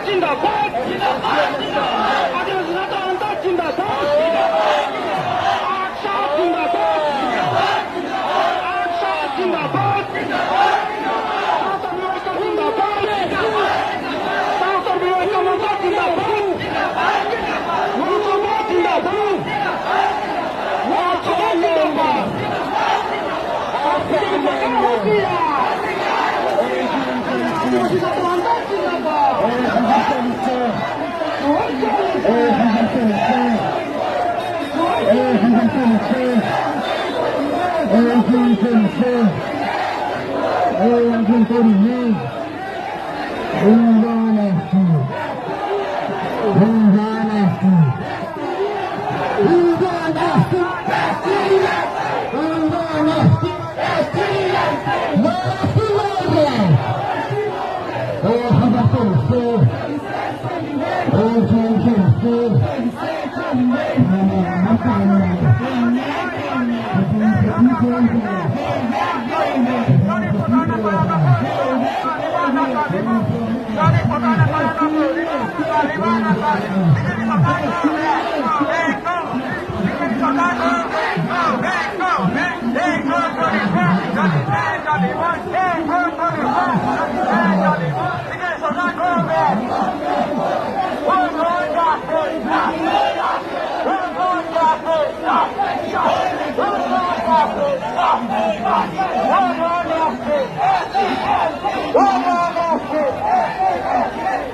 जिंदाबाद आदिवासी नेता अंतर जिंदाबाद आरक्षण जिंदाबाद आरक्षण जिंदाबाद सावतर विवेक जिंदाबाद सावतर विवेक मंत्र जिंदाबाद लोकसभा जिंदाबाद लोकसभा जिंदाबाद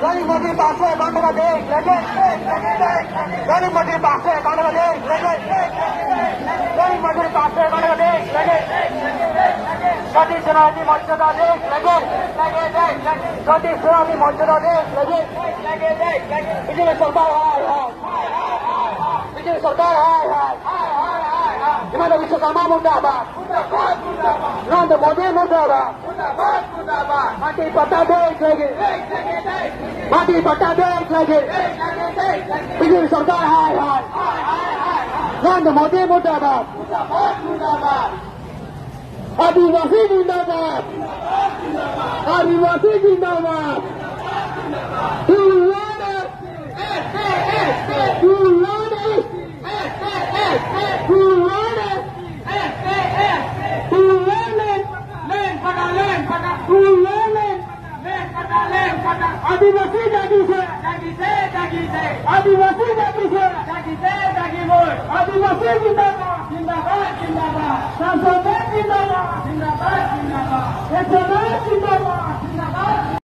Galing Motor Paksa Bangladesh, Galing Motor Paksa Bangladesh, Galing Motor Paksa Bangladesh, Sati Sunami Mojada Desh, Sati Sunami Mojada Desh, Vijay Sarkar hai, Vijay Sarkar hai, Himanta Vishwakarma Mundabad, Narendra Modi Mundabad, Mati Patta Desh lagi, Mati Patta Desh lagi, Vijay Sarkar hai, Narendra Modi Mundabad, Adivasi Zindabad, Adivasi Zindabad, आदिवासी जागी से आदिवासी जागी से आदिवासी जिंदाबाद जिंदाबाद जिंदाबाद सांसद जिंदाबाद जिंदाबाद जिंदाबाद जिंदाबाद जिंदाबाद